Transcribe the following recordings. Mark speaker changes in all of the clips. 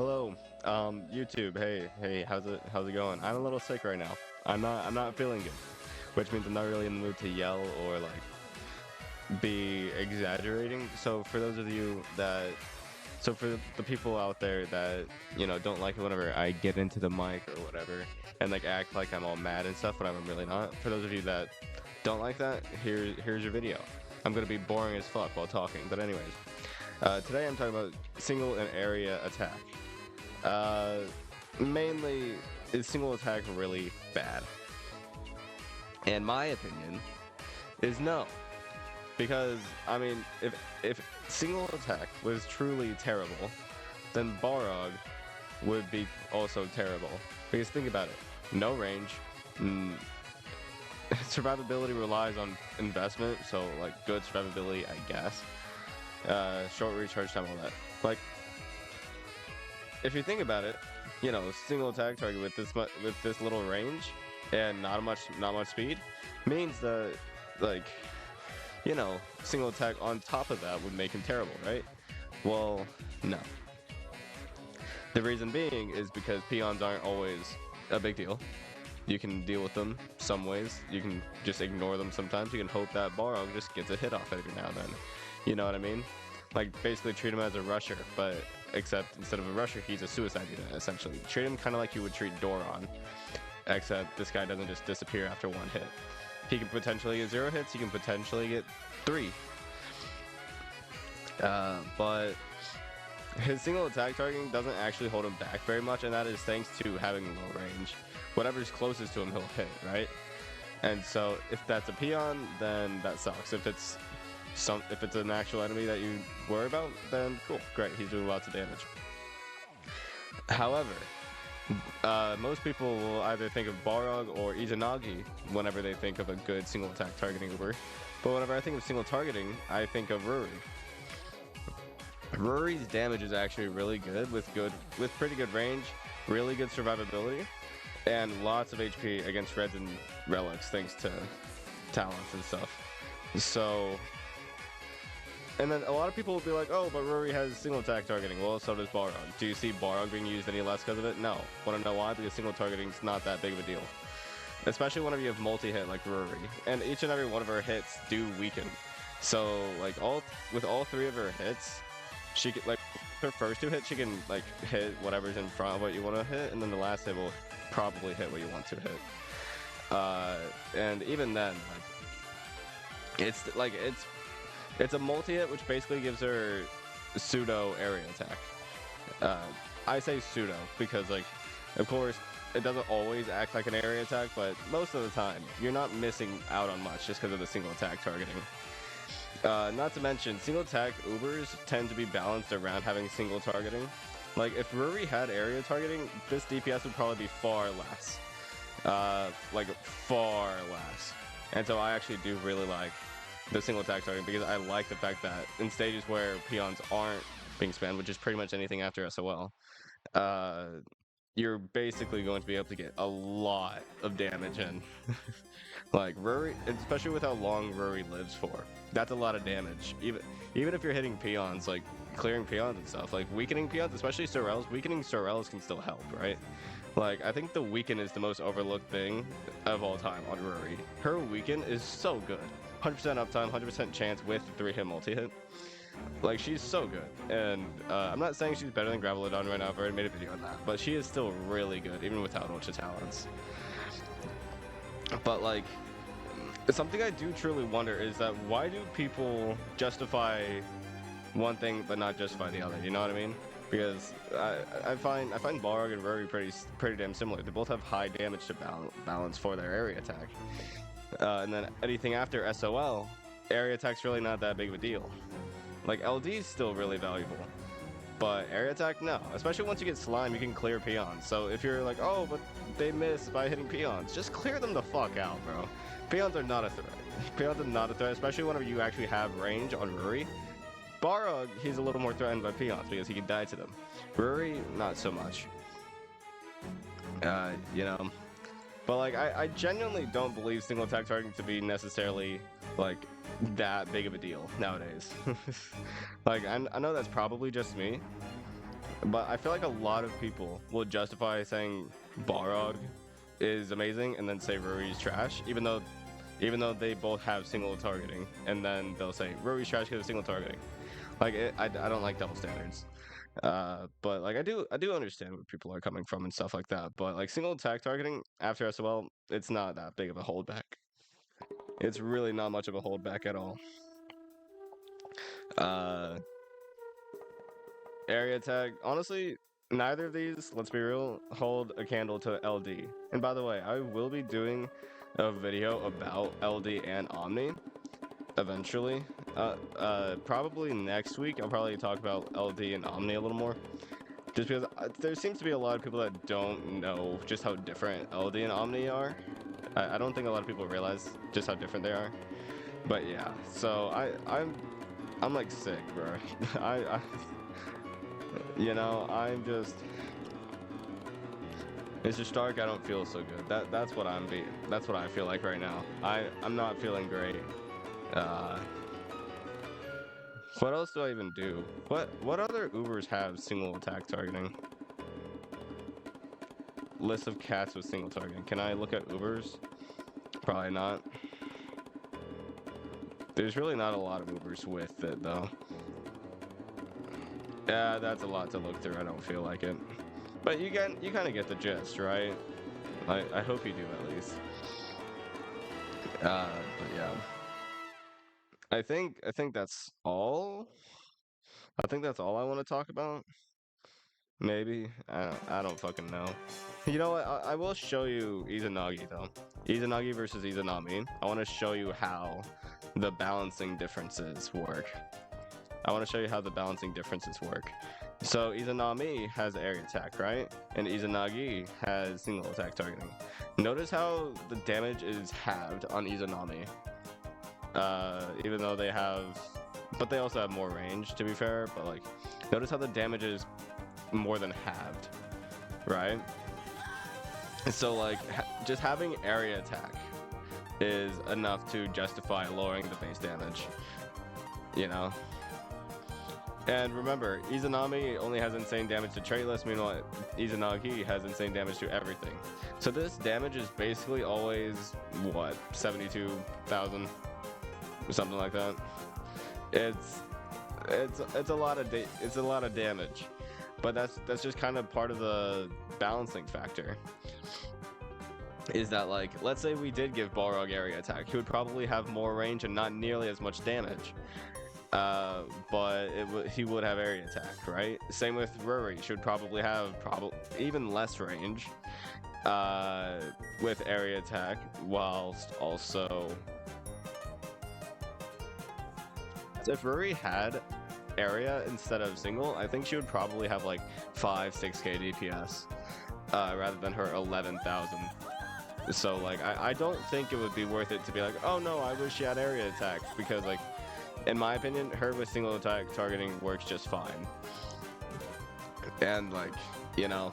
Speaker 1: Hello, YouTube. Hey, how's it going? I'm a little sick right now. I'm not feeling good, which means I'm not really in the mood to yell or like be exaggerating. So for the people out there that don't like it whenever I get into the mic or whatever, and like act like I'm all mad and stuff when I'm really not. For those of you that don't like that, here's your video. I'm gonna be boring as fuck while talking, but anyways, today I'm talking about single and area attack. Uh, Mainly, is single attack really bad? And my opinion is no, because I mean, if single attack was truly terrible, then Balrog would be also terrible. Because think about it, no range, mm, survivability relies on investment, so like good survivability, I guess. Short recharge time, all that. Like, if you think about it, single attack target with with this little range and not much speed means that like single attack on top of that would make him terrible, right? Well, no. The reason being is because peons aren't always a big deal. You can deal with them some ways. You can just ignore them sometimes. You can hope that Balrog just gets a hit off every now and then. You know what I mean? Like, basically treat him as a rusher, but except instead of a rusher, he's a suicide unit, essentially. Treat him kind of like you would treat Doron, except this guy doesn't just disappear after one hit. He can potentially get 0 hits, he can potentially get 3. But his single attack targeting doesn't actually hold him back very much, and that is thanks to having low range. Whatever's closest to him, he'll hit, right? And so if that's a peon, then that sucks. If it's an actual enemy that you worry about, then cool, great, he's doing lots of damage. However, most people will either think of Balrog or Izanagi whenever they think of a good single attack targeting Uber. But whenever I think of single targeting, I think of Ruri. Ruri's damage is actually really good with pretty good range, really good survivability, and lots of HP against reds and relics thanks to talents and stuff. So, and then a lot of people will be like, oh, but Ruri has single attack targeting. Well, so does Balrog. Do you see Balrog being used any less because of it? No. Want to know why? Because single targeting's not that big of a deal. Especially whenever you have multi-hit like Ruri. And each and every one of her hits do weaken. So, like, with all 3 of her hits, she can, like, her first 2 hits, she can, like, hit whatever's in front of what you want to hit, and then the last hit will probably hit what you want to hit. And even then, like, it's a multi-hit, which basically gives her pseudo area attack. I say pseudo because, like, of course, it doesn't always act like an area attack, but most of the time, you're not missing out on much just because of the single attack targeting. Not to mention, single attack Ubers tend to be balanced around having single targeting. Like, if Ruri had area targeting, this DPS would probably be far less. Like, far less. And so I actually do really like the single attack targeting because I like the fact that in stages where peons aren't being spammed, which is pretty much anything after SOL, you're basically going to be able to get a lot of damage in. Like, Ruri, especially with how long Ruri lives for, that's a lot of damage. Even if you're hitting peons, like clearing peons and stuff, like weakening peons, especially Sorels, weakening Sorels can still help, right? Like, I think the weaken is the most overlooked thing of all time on Ruri. Her weaken is so good. 100% uptime, 100% chance with 3-hit multi-hit. Like, she's so good. And I'm not saying she's better than Gravelodon right now, I've already made a video on that, but she is still really good, even without Ultra Talents. But, like, something I do truly wonder is that why do people justify one thing but not justify the other, you know what I mean? Because I find Balrog and Ruri pretty damn similar. They both have high damage to balance for their area attack. And then anything after SOL, area attack's really not that big of a deal. Like, LD is still really valuable, but area attack, no. Especially once you get slime, you can clear peons. So if you're like, oh, but they miss by hitting peons, just clear them the fuck out, bro. Peons are not a threat. Peons are not a threat, especially whenever you actually have range on Ruri. Balrog, he's a little more threatened by peons because he can die to them. Ruri, not so much. You know. But, like, I genuinely don't believe single attack targeting to be necessarily, like, that big of a deal nowadays. Like, I know that's probably just me, But I feel like a lot of people will justify saying Balrog is amazing and then say Ruri's trash, even though they both have single targeting, and then they'll say Ruri's trash because of single targeting. Like I don't like double standards. But like I do understand where people are coming from and stuff like that. But like single attack targeting after SOL, it's not that big of a holdback. It's really not much of a holdback at all. Uh, Area tag, honestly, neither of these, let's be real, hold a candle to LD. And by the way, I will be doing a video about LD and Omni eventually. Probably next week, I'll probably talk about LD and Omni a little more. Just because there seems to be a lot of people that don't know just how different LD and Omni are. I don't think a lot of people realize just how different they are. But yeah, so I'm like sick, bro. I'm just Mr. Stark. I don't feel so good. That's what that's what I feel like right now. I'm not feeling great. What else do I even do? What other Ubers have single attack targeting? List of cats with single targeting. Can I look at Ubers? Probably not. There's really not a lot of Ubers with it though. Yeah, that's a lot to look through. I don't feel like it. But you kind of get the gist, right? I hope you do at least. But yeah. I think that's all. I think that's all I want to talk about. Maybe. I don't fucking know. You know what? I will show you Izanagi though. Izanagi versus Izanami. I want to show you how the balancing differences work. So Izanami has area attack, right? And Izanagi has single attack targeting. Notice how the damage is halved on Izanami. Even though but they also have more range, to be fair. But like, notice how the damage is more than halved, right? So like, just having area attack is enough to justify lowering the base damage, you know? And remember, Izanami only has insane damage to traitless, meanwhile Izanagi has insane damage to everything. So this damage is basically always, what, 72,000? Something like that. It's a lot of damage. But that's just kind of part of the balancing factor. Is that, like, let's say we did give Balrog area attack, he would probably have more range and not nearly as much damage. But he would have area attack, right? Same with Ruri. She would probably have even less range with area attack, whilst also, if Ruri had area instead of single, I think she would probably have like 5-6k DPS rather than her 11,000. So like I don't think it would be worth it to be like, oh no, I wish she had area attack, because like, in my opinion, her with single attack targeting works just fine. And like, you know,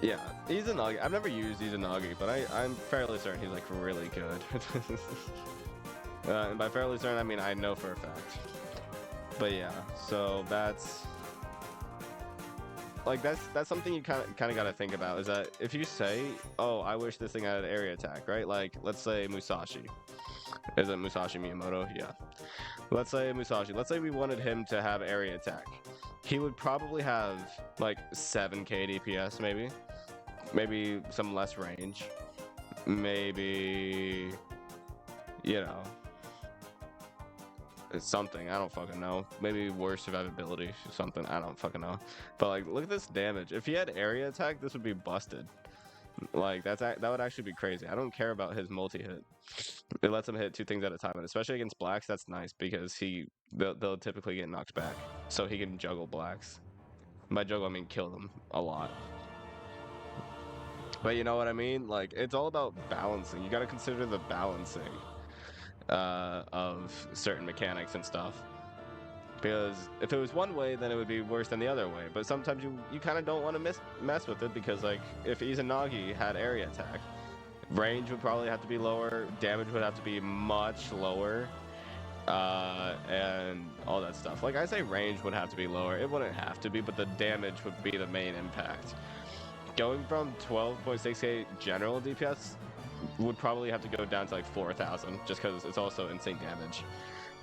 Speaker 1: yeah, Izanagi, I've never used Izanagi, but I'm fairly certain he's like really good. And by fairly certain, I mean I know for a fact. But yeah, so that's something you kind of got to think about, is that if you say, oh, I wish this thing had area attack, right? Like, let's say Musashi. Is it Musashi Miyamoto? Yeah. Let's say Musashi. Let's say we wanted him to have area attack. He would probably have like 7k DPS, maybe. Maybe some less range. Maybe, you know, it's something, I don't fucking know. Maybe worse survivability or something, I don't fucking know. But like, look at this damage. If he had area attack, this would be busted. Like, that would actually be crazy. I don't care about his multi-hit. It lets him hit 2 things at a time, and especially against blacks, that's nice, because they'll typically get knocked back, so he can juggle blacks. By juggle, I mean kill them a lot. But you know what I mean? Like, it's all about balancing. You gotta consider the balancing of certain mechanics and stuff. Because if it was one way, then it would be worse than the other way. But sometimes you kind of don't want to mess with it, because like, if Izanagi had area attack, range would probably have to be lower, damage would have to be much lower, and all that stuff. Like I say, range would have to be lower. It wouldn't have to be, but the damage would be the main impact. Going from 12.68 general DPS would probably have to go down to like 4,000, just because it's also insane damage.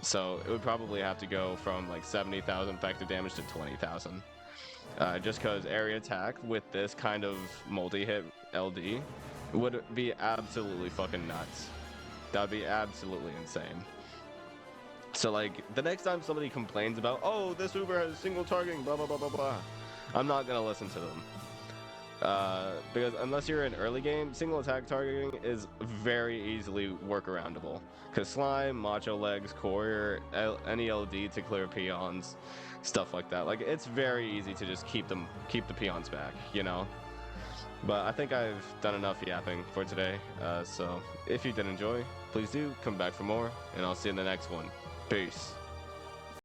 Speaker 1: So it would probably have to go from like 70,000 effective damage to 20,000. Just because area attack with this kind of multi-hit LD would be absolutely fucking nuts. That would be absolutely insane. So like the next time somebody complains about, oh, this Uber has single targeting, blah blah blah blah blah, I'm not gonna listen to them. Because unless you're in early game, single attack targeting is very easily workaroundable. Because slime, macho legs, courier, any LD to clear peons, stuff like that. Like it's very easy to just keep the peons back, you know. But I think I've done enough yapping for today. So if you did enjoy, please do come back for more, and I'll see you in the next one. Peace.